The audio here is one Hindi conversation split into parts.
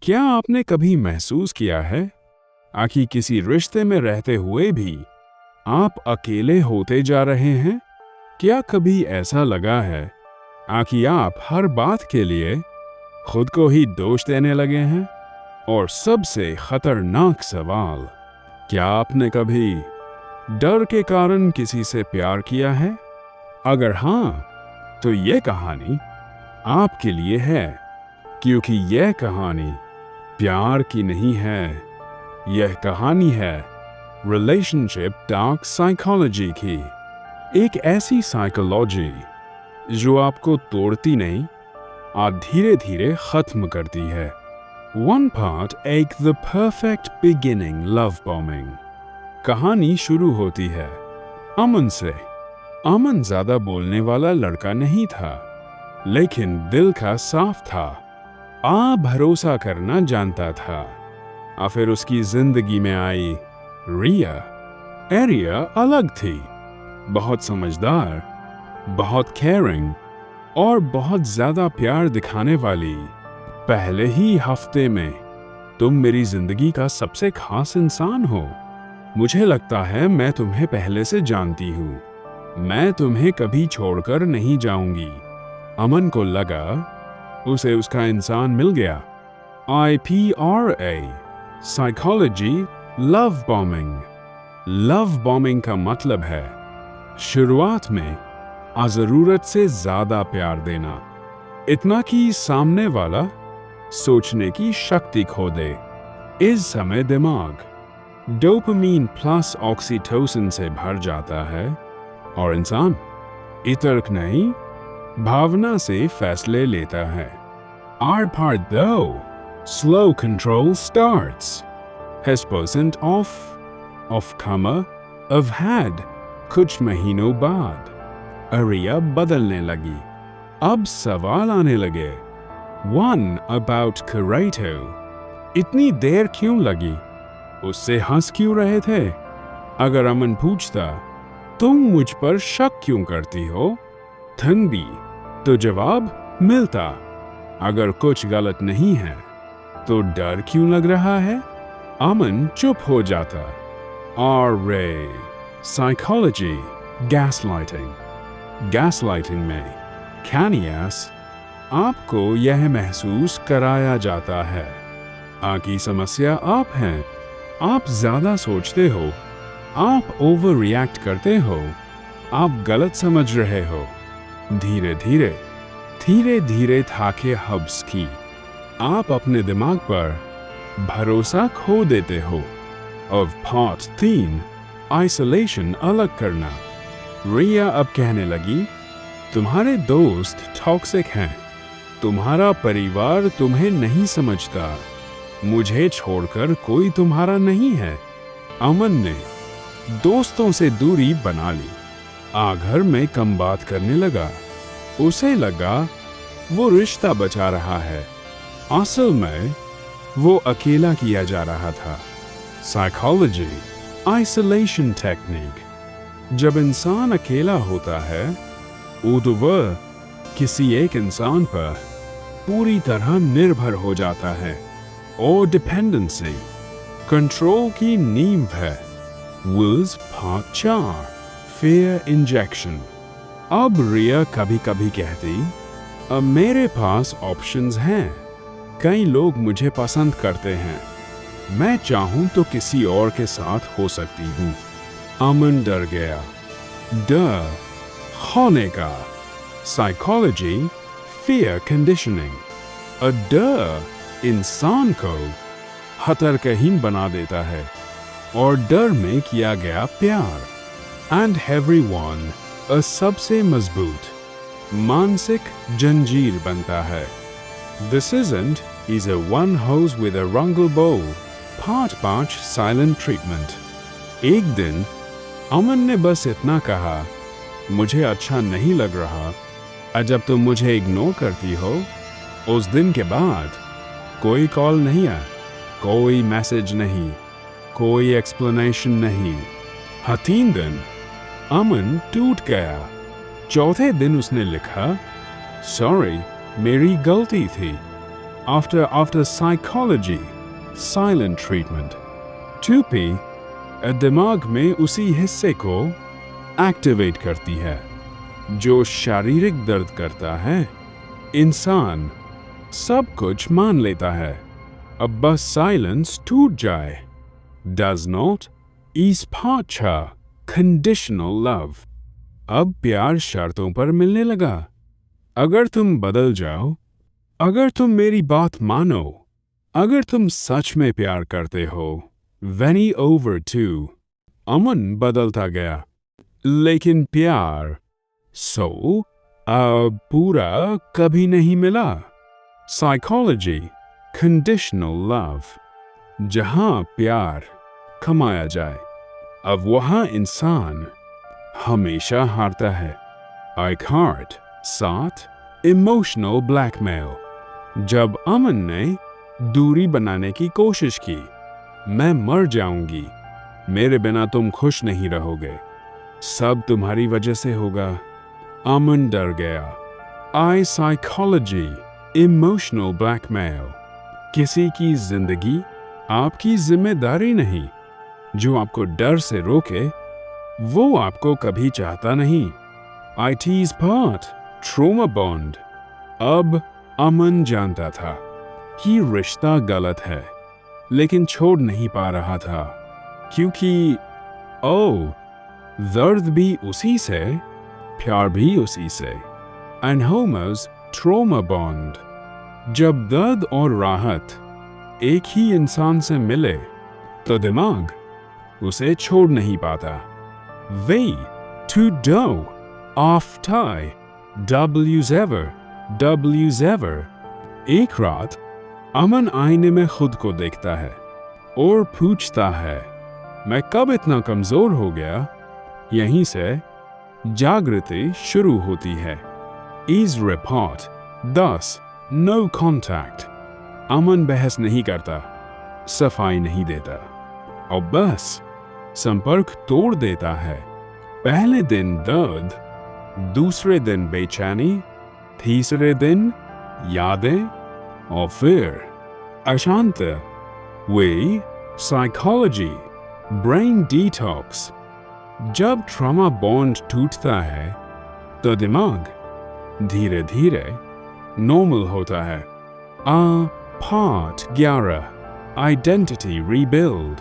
क्या आपने कभी महसूस किया है कि किसी रिश्ते में रहते हुए भी आप अकेले होते जा रहे हैं? क्या कभी ऐसा लगा है कि आप हर बात के लिए खुद को ही दोष देने लगे हैं? और सबसे खतरनाक सवाल, क्या आपने कभी डर के कारण किसी से प्यार किया है? अगर हाँ, तो यह कहानी आपके लिए है, क्योंकि यह कहानी प्यार की नहीं है। यह कहानी है रिलेशनशिप डार्क साइकोलॉजी की। एक ऐसी साइकोलॉजी जो आपको तोड़ती नहीं, धीरे धीरे खत्म करती है। वन पार्ट एक the perfect beginning love bombing. कहानी शुरू होती है अमन से। अमन ज्यादा बोलने वाला लड़का नहीं था, लेकिन दिल का साफ था। भरोसा करना जानता था। फिर उसकी जिंदगी में आई रिया। एरिया अलग थी, बहुत समझदार, बहुत केयरिंग और बहुत ज्यादा प्यार दिखाने वाली। पहले ही हफ्ते में तुम मेरी जिंदगी का सबसे खास इंसान हो। मुझे लगता है मैं तुम्हें पहले से जानती हूँ। मैं तुम्हें कभी छोड़कर नहीं जाऊंगी। अमन को लगा उसे उसका इंसान मिल गया। IPRA psychology love bombing. Love bombing का मतलब है शुरुआत में जरूरत से ज्यादा प्यार देना, इतना कि सामने वाला सोचने की शक्ति खो दे। इस समय दिमाग डोपामीन प्लस ऑक्सीटोसिन से भर जाता है और इंसान तर्क नहीं, भावना से फैसले लेता है। Our part though, slow control starts. Has percent of comma of had कुछ महीनों बाद अरिया बदलने लगी। अब सवाल आने लगे। One about Karato. इतनी देर क्यों लगी? उससे हंस क्यों रहे थे? अगर अमन पूछता, तुम मुझ पर शक क्यों करती हो? थंबी तो जवाब मिलता। अगर कुछ गलत नहीं है तो डर क्यों लग रहा है? अमन चुप हो जाता। RA psychology gaslighting. गैसलाइटिंग में कैनियास आपको यह महसूस कराया जाता है कि समस्या आप हैं, आप ज्यादा सोचते हो, आप ओवर रिएक्ट करते हो, आप गलत समझ रहे हो। धीरे धीरे थाके हब्स की आप अपने दिमाग पर भरोसा खो देते हो। अब पार्ट 3 आइसोलेशन, अलग करना। रिया अब कहने लगी, तुम्हारे दोस्त टॉक्सिक हैं, तुम्हारा परिवार तुम्हें नहीं समझता, मुझे छोड़कर कोई तुम्हारा नहीं है। अमन ने दोस्तों से दूरी बना ली। घर में कम बात करने लगा। उसे लगा वो रिश्ता बचा रहा है, असल में वो अकेला किया जा रहा था। Psychology isolation technique. जब इंसान अकेला होता है तो वह किसी एक इंसान पर पूरी तरह निर्भर हो जाता है और डिपेंडेंसी कंट्रोल की नींव है। Wills part 4 fair injection. अब रिया कभी कभी कहती, अब मेरे पास ऑप्शंस हैं, कई लोग मुझे पसंद करते हैं, मैं चाहूं तो किसी और के साथ हो सकती हूं। अमन डर गया। डर होने का। Psychology fear conditioning. डर इंसान को खतरकहीन बना देता है और डर में किया गया प्यार। एंड एवरीवन सबसे मजबूत मानसिक जंजीर बनता है। This isn't is a one house with a रंगल bow। Part 5 silent treatment. एक दिन अमन ने बस इतना कहा, मुझे अच्छा नहीं लग रहा जब तुम मुझे इग्नोर करती हो। उस दिन के बाद कोई कॉल नहीं आया, कोई मैसेज नहीं, कोई एक्सप्लेनेशन नहीं। 3 दिन अमन टूट गया। चौथे दिन उसने लिखा, सॉरी मेरी गलती थी, After psychology, silent treatment. 2P दिमाग में उसी हिस्से को एक्टिवेट करती है जो शारीरिक दर्द करता है। इंसान सब कुछ मान लेता है, अब बस साइलेंस टूट जाए। Does not is pacha conditional love. अब प्यार शर्तों पर मिलने लगा। अगर तुम बदल जाओ, अगर तुम मेरी बात मानो, अगर तुम सच में प्यार करते हो। Veni over two. अमन बदलता गया, लेकिन प्यार पूरा कभी नहीं मिला। Psychology, conditional love. जहां प्यार कमाया जाए, अब वहां इंसान हमेशा हारता है। Icart 7 emotional blackmail. जब अमन ने दूरी बनाने की कोशिश की, मैं मर जाऊंगी, मेरे बिना तुम खुश नहीं रहोगे, सब तुम्हारी वजह से होगा। अमन डर गया। आई साइकोलॉजी इमोशनल ब्लैकमेल। किसी की जिंदगी आपकी जिम्मेदारी नहीं। जो आपको डर से रोके वो आपको कभी चाहता नहीं। IT's part trauma bond. अब अमन जानता था कि रिश्ता गलत है, लेकिन छोड़ नहीं पा रहा था, क्योंकि दर्द भी उसी से, प्यार भी उसी से। And होमर्स trauma bond. जब दर्द और राहत एक ही इंसान से मिले तो दिमाग उसे छोड़ नहीं पाता। Way to do off tie W's ever। एक रात अमन आईने में खुद को देखता है और पूछता है, मैं कब इतना कमजोर हो गया? यहीं से जागृति शुरू होती है। Is report 10 no contact। अमन बहस नहीं करता, सफाई नहीं देता, और बस संपर्क तोड़ देता है। पहले दिन दर्द, दूसरे दिन बेचैनी, तीसरे दिन यादें, और फिर अशांत। वे साइकोलॉजी ब्रेन डिटॉक्स। जब ट्रॉमा बॉन्ड टूटता है तो दिमाग धीरे धीरे नॉर्मल होता है। Part 11 identity rebuild.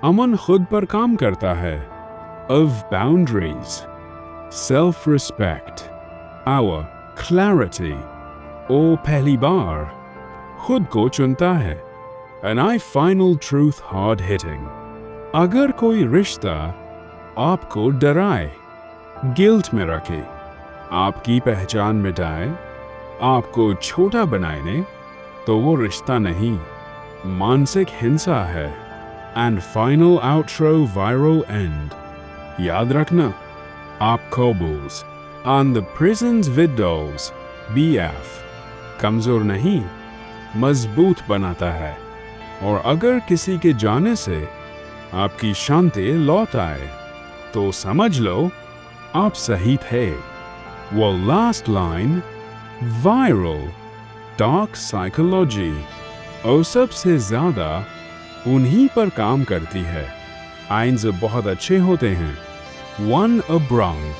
अमन खुद पर काम करता है। Of boundaries, self respect, our clarity. ओ पहली बार खुद को चुनता है। And I final truth hard hitting. अगर कोई रिश्ता आपको डराए, गिल्ट में रखे, आपकी पहचान मिटाए, आपको छोटा बनाए, तो वो रिश्ता नहीं, मानसिक हिंसा है। And final outro viral end. याद रखना, आप cobbles on the prisons widows BF कमजोर नहीं, मजबूत बनाता है। और अगर किसी के जाने से आपकी शांति लौट आए तो समझ लो आप सही थे। वो last line viral dark psychology और सबसे ज्यादा उन्हीं पर काम करती है। आइंस बहुत अच्छे होते हैं। 1 Abraham